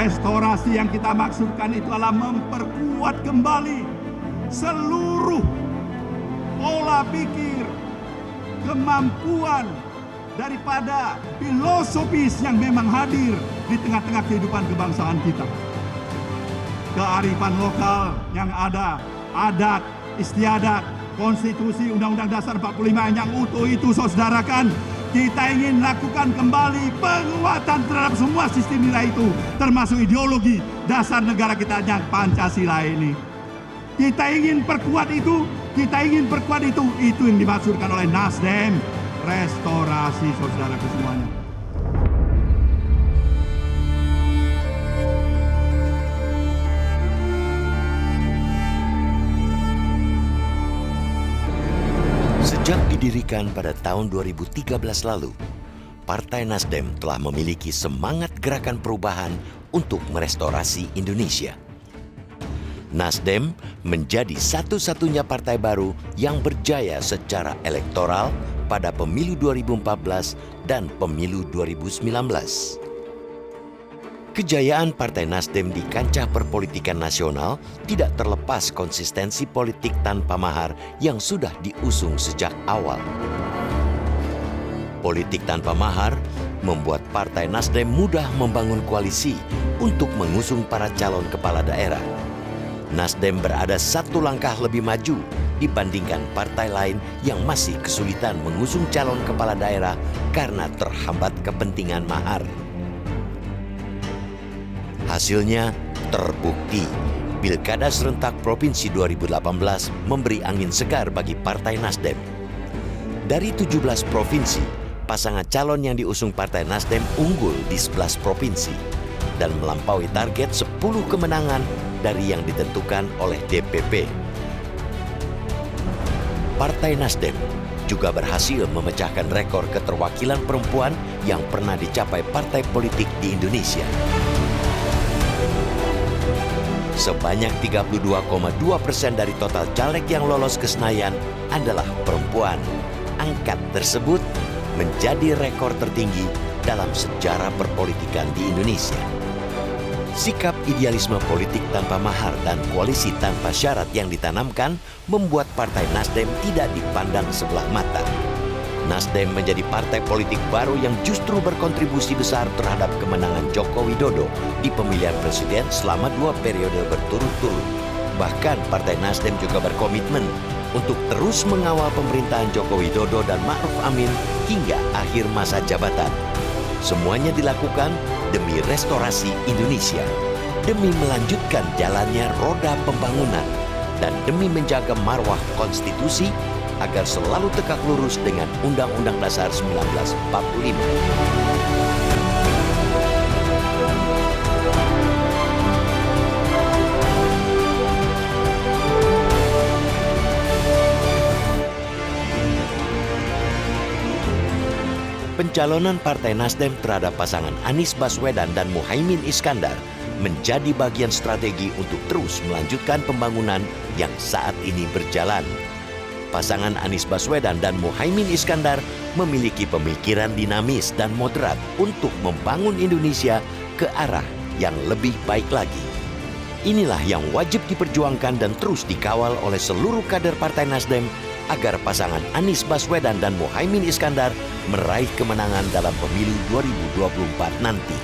Restorasi yang kita maksudkan itu adalah memperkuat kembali seluruh pola pikir, kemampuan daripada filosofis yang memang hadir di tengah-tengah kehidupan kebangsaan kita. Kearifan lokal yang ada, adat, istiadat, konstitusi, Undang-Undang Dasar 45 yang utuh itu, saudarakan, kita ingin lakukan kembali penguatan terhadap semua sistem nilai itu, termasuk ideologi dasar negara kita yang Pancasila ini. Kita ingin perkuat itu, itu yang dimaksudkan oleh Nasdem. Restorasi, saudaraku semuanya. Sejak didirikan pada tahun 2013 lalu, Partai Nasdem telah memiliki semangat gerakan perubahan untuk merestorasi Indonesia. Nasdem menjadi satu-satunya partai baru yang berjaya secara elektoral pada pemilu 2014 dan pemilu 2019. Kejayaan Partai Nasdem di kancah perpolitikan nasional tidak terlepas konsistensi politik tanpa mahar yang sudah diusung sejak awal. Politik tanpa mahar membuat Partai Nasdem mudah membangun koalisi untuk mengusung para calon kepala daerah. Nasdem berada satu langkah lebih maju dibandingkan partai lain yang masih kesulitan mengusung calon kepala daerah karena terhambat kepentingan mahar. Hasilnya terbukti, Pilkada Serentak Provinsi 2018 memberi angin segar bagi Partai Nasdem. Dari 17 provinsi, pasangan calon yang diusung Partai Nasdem unggul di 11 provinsi dan melampaui target 10 kemenangan dari yang ditentukan oleh DPP. Partai Nasdem juga berhasil memecahkan rekor keterwakilan perempuan yang pernah dicapai partai politik di Indonesia. Sebanyak 32,2% dari total caleg yang lolos ke Senayan adalah perempuan. Angka tersebut menjadi rekor tertinggi dalam sejarah perpolitikan di Indonesia. Sikap idealisme politik tanpa mahar dan koalisi tanpa syarat yang ditanamkan membuat Partai Nasdem tidak dipandang sebelah mata. Nasdem menjadi partai politik baru yang justru berkontribusi besar terhadap kemenangan Joko Widodo di pemilihan presiden selama 2 periode berturut-turut. Bahkan Partai Nasdem juga berkomitmen untuk terus mengawal pemerintahan Joko Widodo dan Ma'ruf Amin hingga akhir masa jabatan. Semuanya dilakukan demi restorasi Indonesia, demi melanjutkan jalannya roda pembangunan, dan demi menjaga marwah konstitusi agar selalu tegak lurus dengan Undang-Undang Dasar 1945. Pencalonan Partai Nasdem terhadap pasangan Anies Baswedan dan Muhaimin Iskandar menjadi bagian strategi untuk terus melanjutkan pembangunan yang saat ini berjalan. Pasangan Anies Baswedan dan Muhaimin Iskandar memiliki pemikiran dinamis dan moderat untuk membangun Indonesia ke arah yang lebih baik lagi. Inilah yang wajib diperjuangkan dan terus dikawal oleh seluruh kader Partai Nasdem agar pasangan Anies Baswedan dan Muhaimin Iskandar meraih kemenangan dalam pemilu 2024 nanti.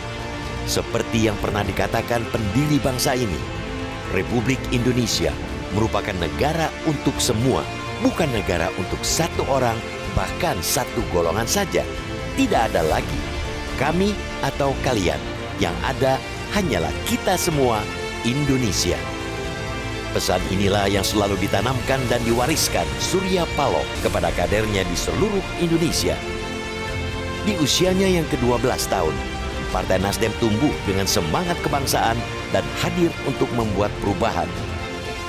Seperti yang pernah dikatakan pendiri bangsa ini, Republik Indonesia merupakan negara untuk semua, bukan negara untuk satu orang, bahkan satu golongan saja. Tidak ada lagi kami atau kalian, yang ada hanyalah kita semua, Indonesia. Pesan inilah yang selalu ditanamkan dan diwariskan Surya Paloh kepada kadernya di seluruh Indonesia. Di usianya yang ke-12 tahun, Partai Nasdem tumbuh dengan semangat kebangsaan dan hadir untuk membuat perubahan.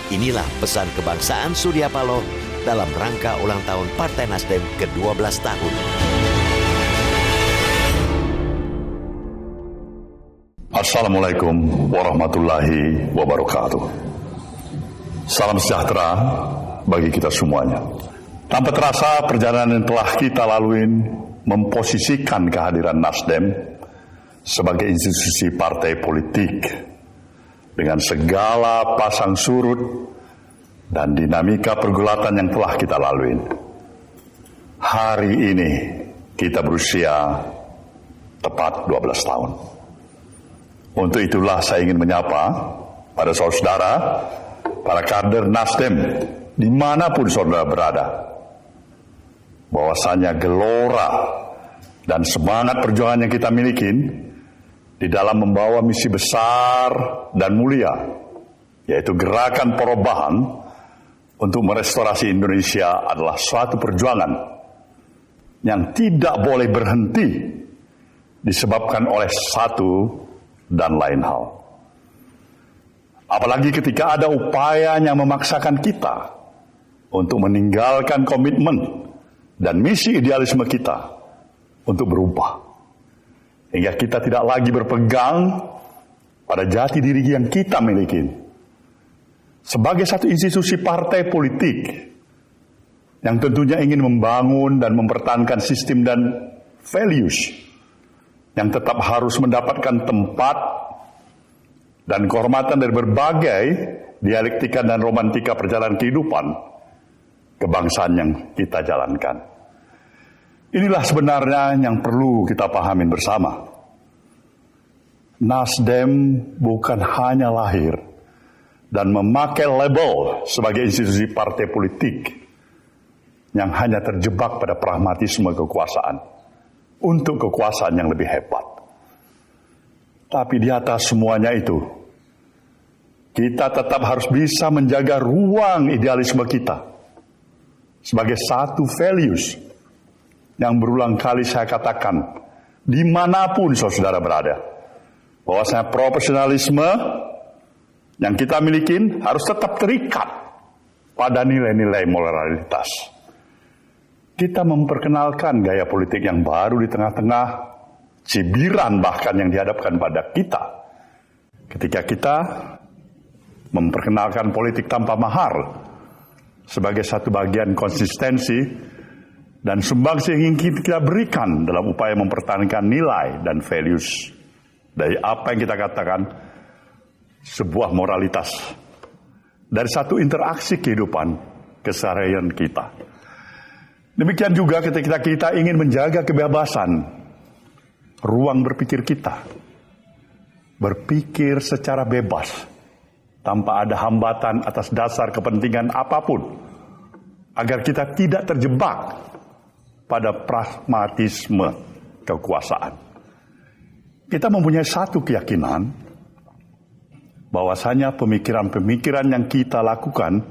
Inilah pesan kebangsaan Surya Paloh dalam rangka ulang tahun Partai Nasdem ke-12 tahun. Assalamualaikum warahmatullahi wabarakatuh. Salam sejahtera bagi kita semuanya. Tanpa terasa perjalanan yang telah kita lalui memposisikan kehadiran Nasdem sebagai institusi partai politik dengan segala pasang surut dan dinamika pergulatan yang telah kita lalui. Hari ini kita berusia tepat 12 tahun. Untuk itulah saya ingin menyapa pada saudara, para kader Nasdem, dimanapun saudara berada, bahwasanya gelora dan semangat perjuangan yang kita miliki di dalam membawa misi besar dan mulia, yaitu gerakan perubahan untuk merestorasi Indonesia, adalah suatu perjuangan yang tidak boleh berhenti disebabkan oleh satu dan lain hal. Apalagi ketika ada upaya yang memaksakan kita untuk meninggalkan komitmen dan misi idealisme kita untuk berubah. Hingga kita tidak lagi berpegang pada jati diri yang kita miliki. Sebagai satu institusi partai politik yang tentunya ingin membangun dan mempertahankan sistem dan values yang tetap harus mendapatkan tempat dan kehormatan dari berbagai dialektika dan romantika perjalanan kehidupan kebangsaan yang kita jalankan. Inilah sebenarnya yang perlu kita pahamin bersama. Nasdem bukan hanya lahir dan memakai label sebagai institusi partai politik yang hanya terjebak pada pragmatisme kekuasaan untuk kekuasaan yang lebih hebat. Tapi di atas semuanya itu, kita tetap harus bisa menjaga ruang idealisme kita sebagai satu values yang berulang kali saya katakan dimanapun saudara berada, bahwasanya profesionalisme yang kita miliki harus tetap terikat pada nilai-nilai moralitas. Kita memperkenalkan gaya politik yang baru di tengah-tengah cibiran bahkan yang dihadapkan pada kita ketika kita memperkenalkan politik tanpa mahar sebagai satu bagian konsistensi dan sumbangsi yang ingin kita berikan dalam upaya mempertahankan nilai dan values dari apa yang kita katakan sebuah moralitas dari satu interaksi kehidupan keseharian kita. Demikian juga ketika kita ingin menjaga kebebasan ruang berpikir kita, berpikir secara bebas tanpa ada hambatan atas dasar kepentingan apapun, agar kita tidak terjebak pada pragmatisme kekuasaan. Kita mempunyai satu keyakinan bahwasanya pemikiran-pemikiran yang kita lakukan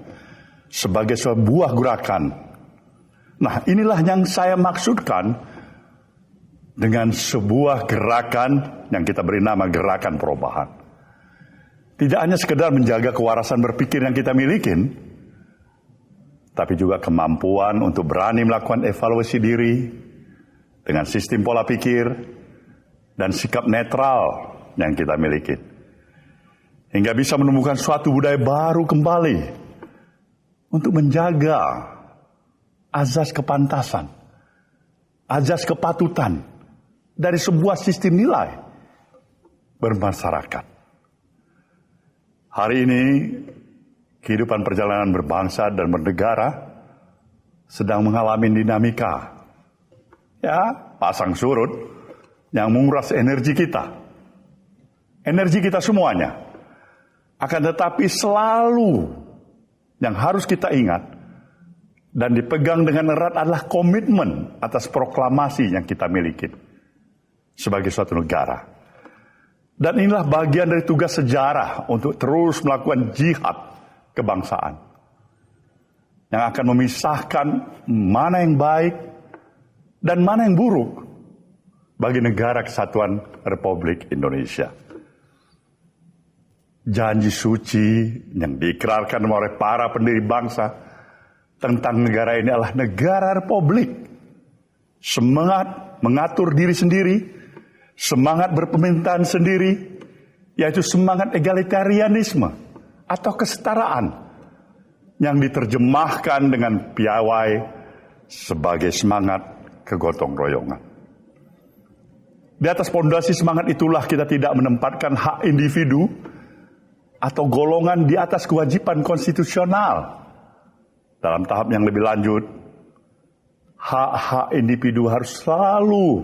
sebagai sebuah gerakan. Nah, inilah yang saya maksudkan dengan sebuah gerakan yang kita beri nama gerakan perubahan. Tidak hanya sekedar menjaga kewarasan berpikir yang kita miliki, tapi juga kemampuan untuk berani melakukan evaluasi diri dengan sistem pola pikir dan sikap netral yang kita miliki. Hingga bisa menemukan suatu budaya baru kembali untuk menjaga azas kepantasan, azas kepatutan dari sebuah sistem nilai bermasyarakat. Hari ini, kehidupan perjalanan berbangsa dan bernegara sedang mengalami dinamika. Ya, pasang surut yang menguras energi kita. Energi kita semuanya. Akan tetapi selalu yang harus kita ingat dan dipegang dengan erat adalah komitmen atas proklamasi yang kita miliki sebagai suatu negara. Dan inilah bagian dari tugas sejarah untuk terus melakukan jihad kebangsaan yang akan memisahkan mana yang baik dan mana yang buruk bagi negara kesatuan Republik Indonesia. Janji suci yang diikrarkan oleh para pendiri bangsa tentang negara ini adalah negara republik. Semangat mengatur diri sendiri, semangat berpemerintahan sendiri, yaitu semangat egalitarianisme atau kesetaraan yang diterjemahkan dengan piawai sebagai semangat kegotong royongan. Di atas pondasi semangat itulah kita tidak menempatkan hak individu atau golongan di atas kewajiban konstitusional. Dalam tahap yang lebih lanjut, hak-hak individu harus selalu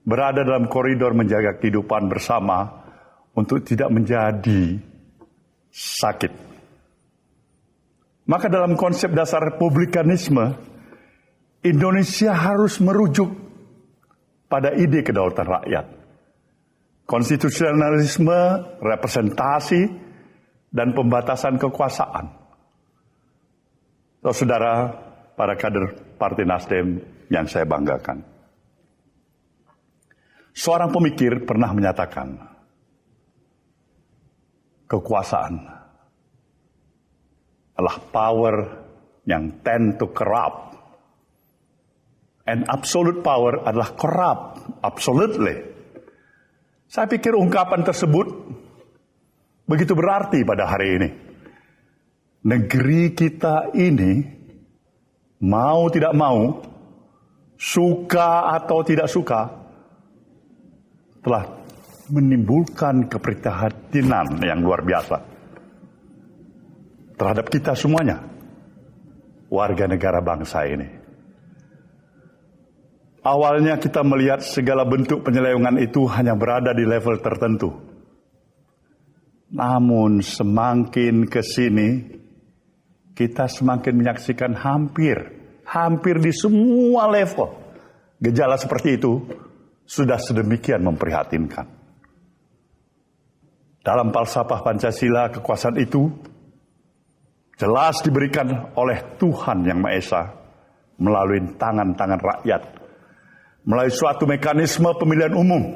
berada dalam koridor menjaga kehidupan bersama untuk tidak menjadi sakit. Maka dalam konsep dasar republikanisme, Indonesia harus merujuk pada ide kedaulatan rakyat. Konstitusionalisme, representasi, dan pembatasan kekuasaan. Saudara, para kader Partai Nasdem yang saya banggakan. Seorang pemikir pernah menyatakan, kekuasaan adalah power yang tend to corrupt. And absolute power adalah corrupt, absolutely. Saya pikir ungkapan tersebut begitu berarti pada hari ini. Negeri kita ini, mau tidak mau, suka atau tidak suka, telah menimbulkan keprihatinan yang luar biasa terhadap kita semuanya, warga negara bangsa ini. Awalnya kita melihat segala bentuk penyelewengan itu hanya berada di level tertentu. Namun semakin ke sini, kita semakin menyaksikan hampir di semua level. Gejala seperti itu sudah sedemikian memprihatinkan. Dalam falsafah Pancasila, kekuasaan itu jelas diberikan oleh Tuhan Yang Maha Esa melalui tangan-tangan rakyat, melalui suatu mekanisme pemilihan umum.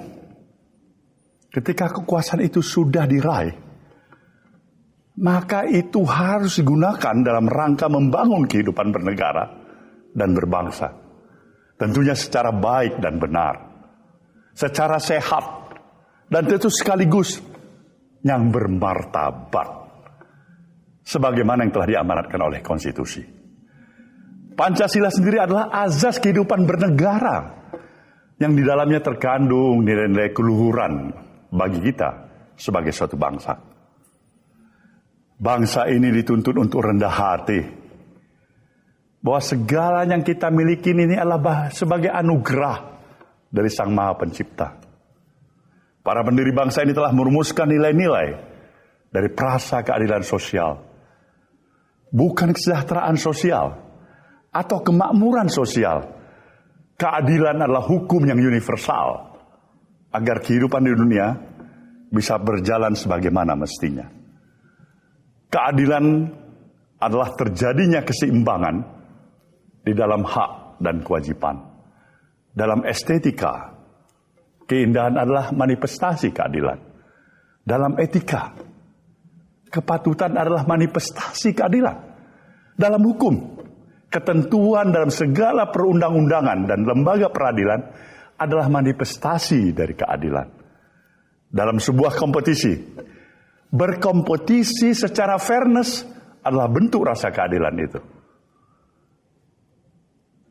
Ketika kekuasaan itu sudah diraih, maka itu harus digunakan dalam rangka membangun kehidupan bernegara dan berbangsa. Tentunya secara baik dan benar, secara sehat, dan tentu sekaligus yang bermartabat, sebagaimana yang telah diamanatkan oleh konstitusi. Pancasila sendiri adalah azas kehidupan bernegara, yang di dalamnya terkandung nilai-nilai keluhuran bagi kita sebagai suatu bangsa. Bangsa ini dituntut untuk rendah hati, bahwa segala yang kita miliki ini adalah sebagai anugerah dari Sang Maha Pencipta. Para pendiri bangsa ini telah merumuskan nilai-nilai dari prasa keadilan sosial, bukan kesejahteraan sosial atau kemakmuran sosial. Keadilan adalah hukum yang universal agar kehidupan di dunia bisa berjalan sebagaimana mestinya. Keadilan adalah terjadinya keseimbangan di dalam hak dan kewajiban. Dalam estetika, keindahan adalah manifestasi keadilan. Dalam etika, kepatutan adalah manifestasi keadilan. Dalam hukum, ketentuan dalam segala perundang-undangan dan lembaga peradilan adalah manifestasi dari keadilan. Dalam sebuah kompetisi, berkompetisi secara fairness adalah bentuk rasa keadilan itu.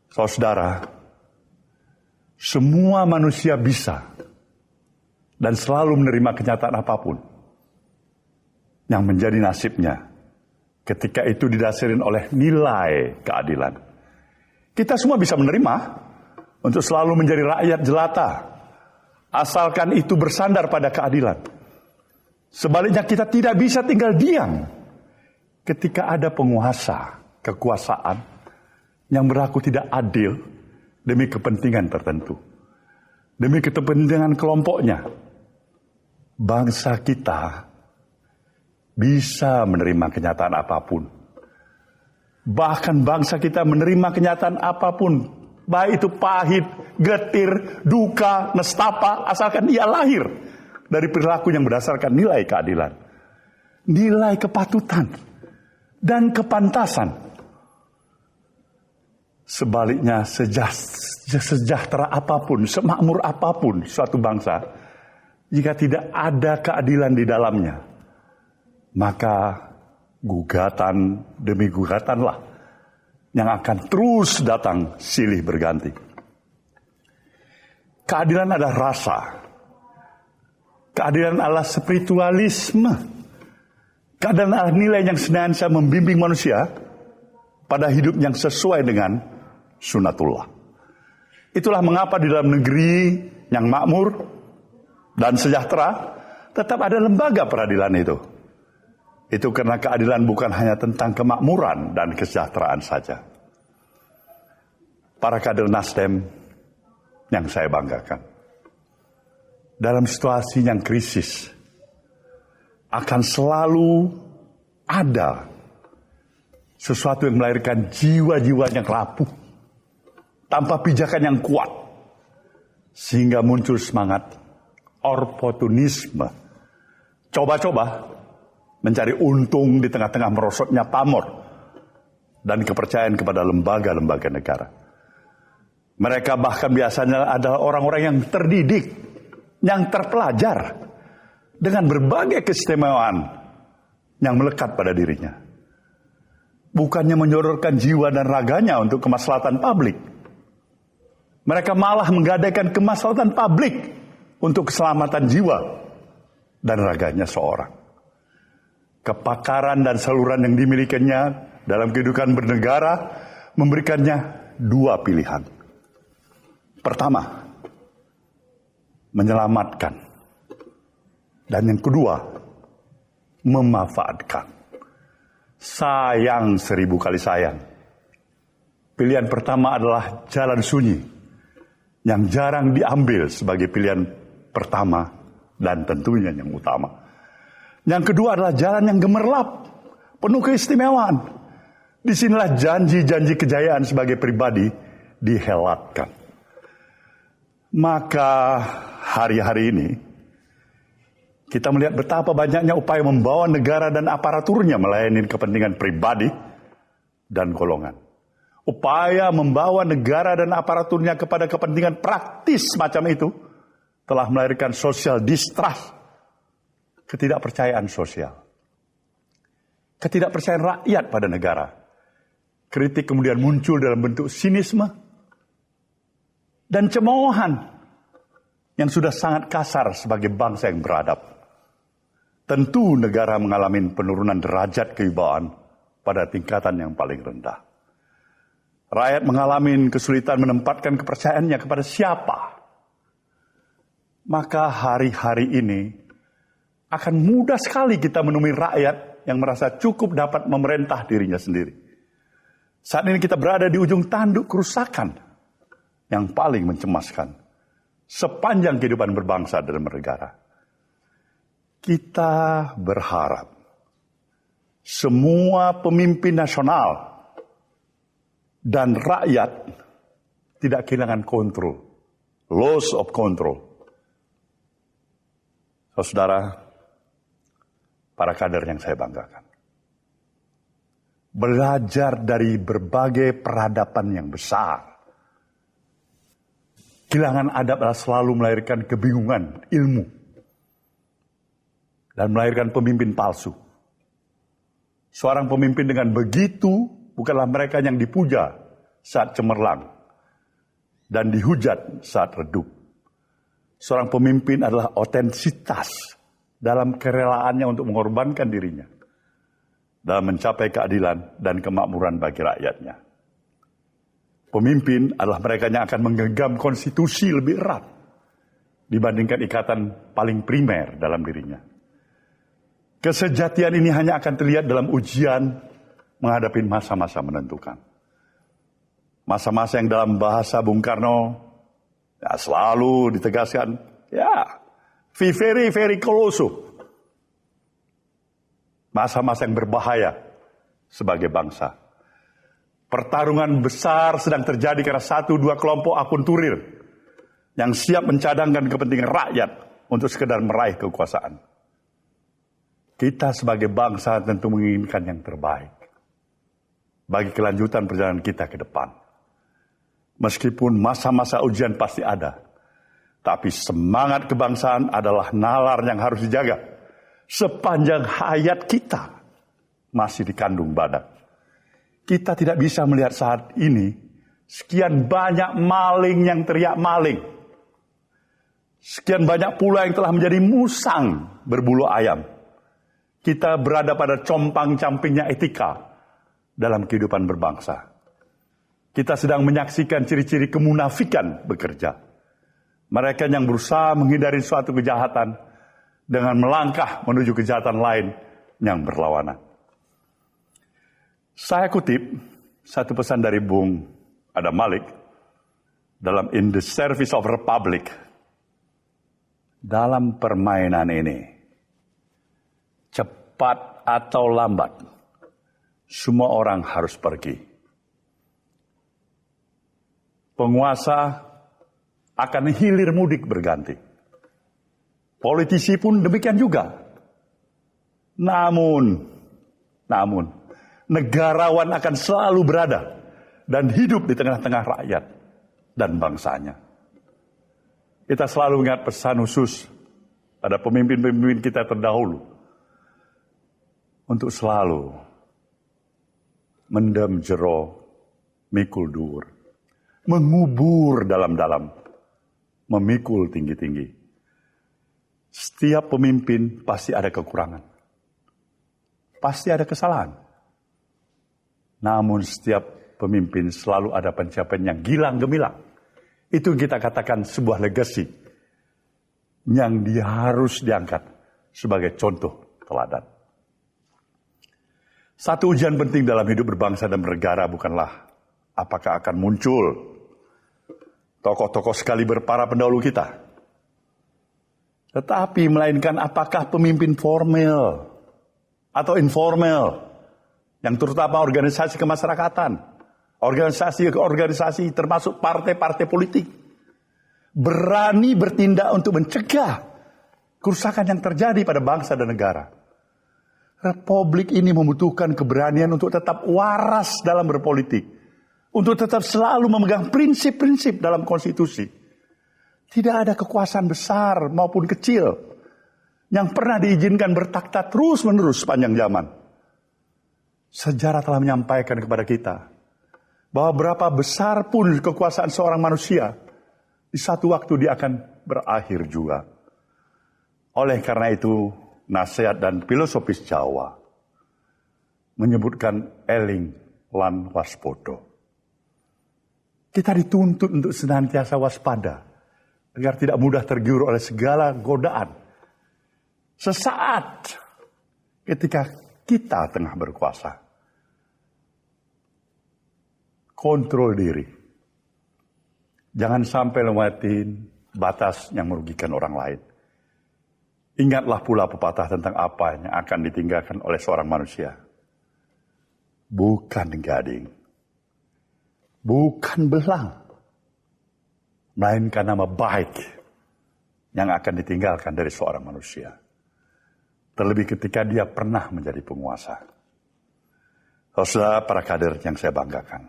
Saudara, semua manusia bisa dan selalu menerima kenyataan apapun yang menjadi nasibnya ketika itu didasarkan oleh nilai keadilan. Kita semua bisa menerima untuk selalu menjadi rakyat jelata, asalkan itu bersandar pada keadilan. Sebaliknya kita tidak bisa tinggal diam ketika ada penguasa kekuasaan yang berlaku tidak adil demi kepentingan tertentu, demi kepentingan kelompoknya. Bangsa kita bisa menerima kenyataan apapun. Bahkan bangsa kita menerima kenyataan apapun, baik itu pahit, getir, duka, nestapa, asalkan ia lahir dari perilaku yang berdasarkan nilai keadilan, nilai kepatutan, dan kepantasan. Sebaliknya, sejahtera apapun, semakmur apapun suatu bangsa, jika tidak ada keadilan di dalamnya, maka gugatan demi gugatanlah yang akan terus datang silih berganti. Keadilan adalah rasa. Keadilan adalah spiritualisme. Keadilan adalah nilai yang senantiasa membimbing manusia pada hidup yang sesuai dengan sunatullah. Itulah mengapa di dalam negeri yang makmur dan sejahtera tetap ada lembaga peradilan itu. Itu karena keadilan bukan hanya tentang kemakmuran dan kesejahteraan saja. Para kader Nasdem yang saya banggakan, dalam situasi yang krisis akan selalu ada sesuatu yang melahirkan jiwa-jiwa yang rapuh tanpa pijakan yang kuat, sehingga muncul semangat oportunisme, coba-coba mencari untung di tengah-tengah merosotnya pamor dan kepercayaan kepada lembaga-lembaga negara. Mereka bahkan biasanya adalah orang-orang yang terdidik, yang terpelajar, dengan berbagai keistimewaan yang melekat pada dirinya. Bukannya menyororkan jiwa dan raganya untuk kemaslahatan publik, mereka malah menggadaikan kemaslahatan publik untuk keselamatan jiwa dan raganya seorang. Kepakaran dan saluran yang dimilikinya dalam kehidupan bernegara memberikannya dua pilihan. Pertama, menyelamatkan. Dan yang kedua, memanfaatkan. Sayang 1000 kali sayang. Pilihan pertama adalah jalan sunyi, yang jarang diambil sebagai pilihan pertama dan tentunya yang utama. Yang kedua adalah jalan yang gemerlap, penuh keistimewaan. Disinilah janji-janji kejayaan sebagai pribadi dihelatkan. Maka hari-hari ini kita melihat betapa banyaknya upaya membawa negara dan aparaturnya melayani kepentingan pribadi dan golongan. Upaya membawa negara dan aparaturnya kepada kepentingan praktis macam itu telah melahirkan social distrust, ketidakpercayaan sosial, ketidakpercayaan rakyat pada negara. Kritik kemudian muncul dalam bentuk sinisme dan cemoohan yang sudah sangat kasar sebagai bangsa yang beradab. Tentu negara mengalami penurunan derajat kewibawaan pada tingkatan yang paling rendah. Rakyat mengalami kesulitan menempatkan kepercayaannya kepada siapa. Maka hari-hari ini akan mudah sekali kita menemui rakyat yang merasa cukup dapat memerintah dirinya sendiri. Saat ini kita berada di ujung tanduk kerusakan yang paling mencemaskan sepanjang kehidupan berbangsa dan bernegara. Kita berharap semua pemimpin nasional dan rakyat tidak kehilangan kontrol, loss of control. Saudara, para kader yang saya banggakan, belajar dari berbagai peradaban yang besar. Kehilangan adab adalah selalu melahirkan kebingungan ilmu dan melahirkan pemimpin palsu. Seorang pemimpin dengan begitu bukanlah mereka yang dipuja saat cemerlang dan dihujat saat redup. Seorang pemimpin adalah otentitas dalam kerelaannya untuk mengorbankan dirinya dalam mencapai keadilan dan kemakmuran bagi rakyatnya. Pemimpin adalah mereka yang akan menggenggam konstitusi lebih erat dibandingkan ikatan paling primer dalam dirinya. Kesejatian ini hanya akan terlihat dalam ujian menghadapi masa-masa menentukan. Masa-masa yang dalam bahasa Bung Karno ya, selalu ditegaskan, ya, very, very close. Masa-masa yang berbahaya sebagai bangsa. Pertarungan besar sedang terjadi karena 1-2 kelompok akunturir yang siap mencadangkan kepentingan rakyat untuk sekedar meraih kekuasaan. Kita sebagai bangsa tentu menginginkan yang terbaik bagi kelanjutan perjalanan kita ke depan. Meskipun masa-masa ujian pasti ada, tapi semangat kebangsaan adalah nalar yang harus dijaga sepanjang hayat kita masih dikandung badan. Kita tidak bisa melihat saat ini sekian banyak maling yang teriak maling Sekian banyak pula yang telah menjadi musang berbulu ayam. Kita berada pada compang-campingnya etika dalam kehidupan berbangsa. Kita sedang menyaksikan ciri-ciri kemunafikan bekerja. Mereka yang berusaha menghindari suatu kejahatan dengan melangkah menuju kejahatan lain yang berlawanan. Saya kutip satu pesan dari Bung Adam Malik dalam In the Service of Republic. Dalam permainan ini, cepat atau lambat, semua orang harus pergi. Penguasa akan hilir mudik berganti. Politisi pun demikian juga. Namun, negarawan akan selalu berada dan hidup di tengah-tengah rakyat dan bangsanya. Kita selalu ingat pesan khusus pada pemimpin-pemimpin kita terdahulu untuk selalu mendem jero mikul dur, mengubur dalam-dalam, memikul tinggi-tinggi. Setiap pemimpin pasti ada kekurangan, pasti ada kesalahan. Namun setiap pemimpin selalu ada pencapaian yang gilang gemilang. Itu kita katakan sebuah legacy yang dia harus diangkat sebagai contoh teladan. Satu ujian penting dalam hidup berbangsa dan bernegara bukanlah apakah akan muncul tokoh-tokoh sekaliber para pendahulu kita, tetapi melainkan apakah pemimpin formal atau informal, yang terutama organisasi kemasyarakatan, organisasi termasuk partai-partai politik, berani bertindak untuk mencegah kerusakan yang terjadi pada bangsa dan negara. Republik ini membutuhkan keberanian untuk tetap waras dalam berpolitik, untuk tetap selalu memegang prinsip-prinsip dalam konstitusi. Tidak ada kekuasaan besar maupun kecil yang pernah diizinkan bertakhta terus-menerus sepanjang zaman. Sejarah telah menyampaikan kepada kita bahwa berapa besar pun kekuasaan seorang manusia, di satu waktu dia akan berakhir juga. Oleh karena itu, nasihat dan filosofis Jawa menyebutkan eling lan waspodo. Kita dituntut untuk senantiasa waspada, agar tidak mudah tergiur oleh segala godaan. Sesaat ketika kita tengah berkuasa, kontrol diri. Jangan sampai lewatin batas yang merugikan orang lain. Ingatlah pula pepatah tentang apa yang akan ditinggalkan oleh seorang manusia. Bukan gading, bukan belang, melainkan nama baik yang akan ditinggalkan dari seorang manusia. Terlebih ketika dia pernah menjadi penguasa. Saudara, para kader yang saya banggakan,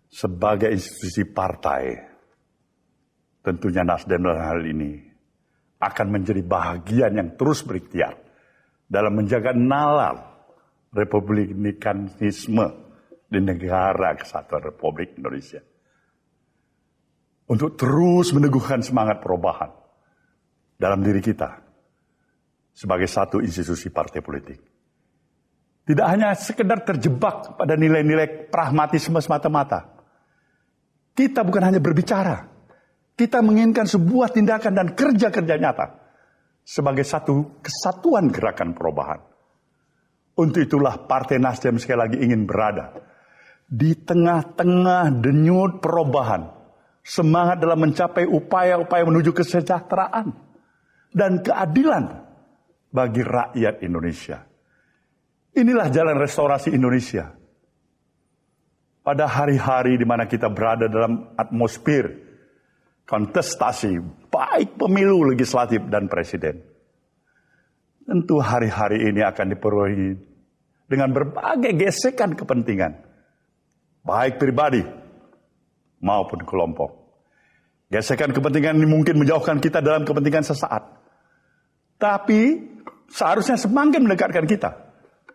sebagai institusi partai, tentunya Nasdem dalam hal ini akan menjadi bahagian yang terus berikhtiar dalam menjaga nalar republikanisme di negara kesatuan Republik Indonesia. Untuk terus meneguhkan semangat perubahan dalam diri kita sebagai satu institusi partai politik. Tidak hanya sekedar terjebak pada nilai-nilai pragmatisme semata-mata. Kita bukan hanya berbicara, kita menginginkan sebuah tindakan dan kerja-kerja nyata sebagai satu kesatuan gerakan perubahan. Untuk itulah Partai Nasdem sekali lagi ingin berada di tengah-tengah denyut perubahan, semangat dalam mencapai upaya-upaya menuju kesejahteraan dan keadilan bagi rakyat Indonesia. Inilah jalan restorasi Indonesia. Pada hari-hari di mana kita berada dalam atmosfer kontestasi, baik pemilu legislatif dan presiden. Tentu hari-hari ini akan dipenuhi dengan berbagai gesekan kepentingan, baik pribadi maupun kelompok. Gesekan kepentingan ini mungkin menjauhkan kita dalam kepentingan sesaat. Tapi seharusnya semakin mendekatkan kita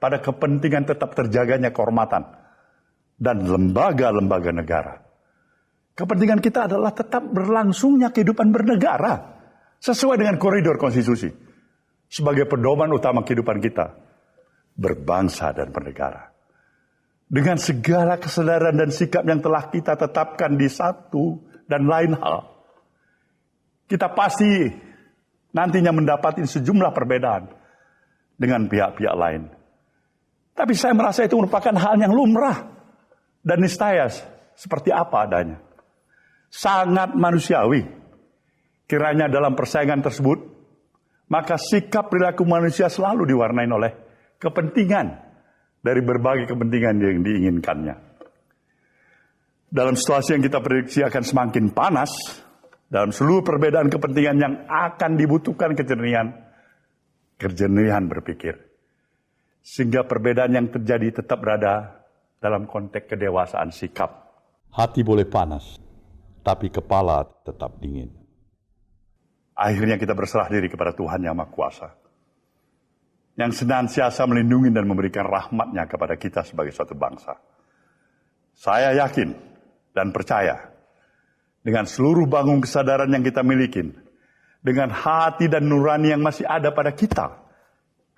pada kepentingan tetap terjaganya kehormatan dan lembaga-lembaga negara. Kepentingan kita adalah tetap berlangsungnya kehidupan bernegara sesuai dengan koridor konstitusi sebagai pedoman utama kehidupan kita berbangsa dan bernegara. Dengan segala kesadaran dan sikap yang telah kita tetapkan di satu dan lain hal, kita pasti nantinya mendapati sejumlah perbedaan dengan pihak-pihak lain. Tapi saya merasa itu merupakan hal yang lumrah dan niscaya seperti apa adanya. Sangat manusiawi. Kiranya dalam persaingan tersebut, maka sikap perilaku manusia selalu diwarnai oleh kepentingan dari berbagai kepentingan yang diinginkannya. Dalam situasi yang kita prediksi akan semakin panas, dalam seluruh perbedaan kepentingan yang akan dibutuhkan kejernihan berpikir. Sehingga perbedaan yang terjadi tetap berada dalam konteks kedewasaan sikap. Hati boleh panas, tapi kepala tetap dingin. Akhirnya kita berserah diri kepada Tuhan Yang Maha Kuasa, yang senantiasa melindungi dan memberikan rahmat-Nya kepada kita sebagai suatu bangsa. Saya yakin dan percaya dengan seluruh bangun kesadaran yang kita miliki, dengan hati dan nurani yang masih ada pada kita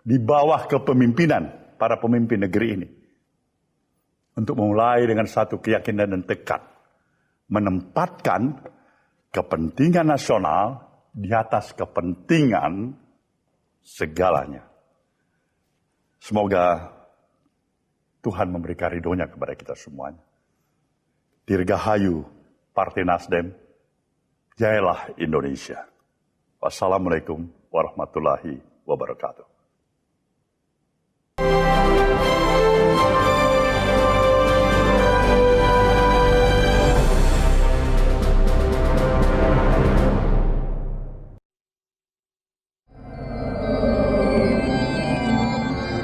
di bawah kepemimpinan para pemimpin negeri ini, untuk memulai dengan satu keyakinan dan tekad menempatkan kepentingan nasional di atas kepentingan segalanya. Semoga Tuhan memberikan ridho-Nya kepada kita semuanya. Dirgahayu Partai Nasdem, jayalah Indonesia. Wassalamualaikum warahmatullahi wabarakatuh.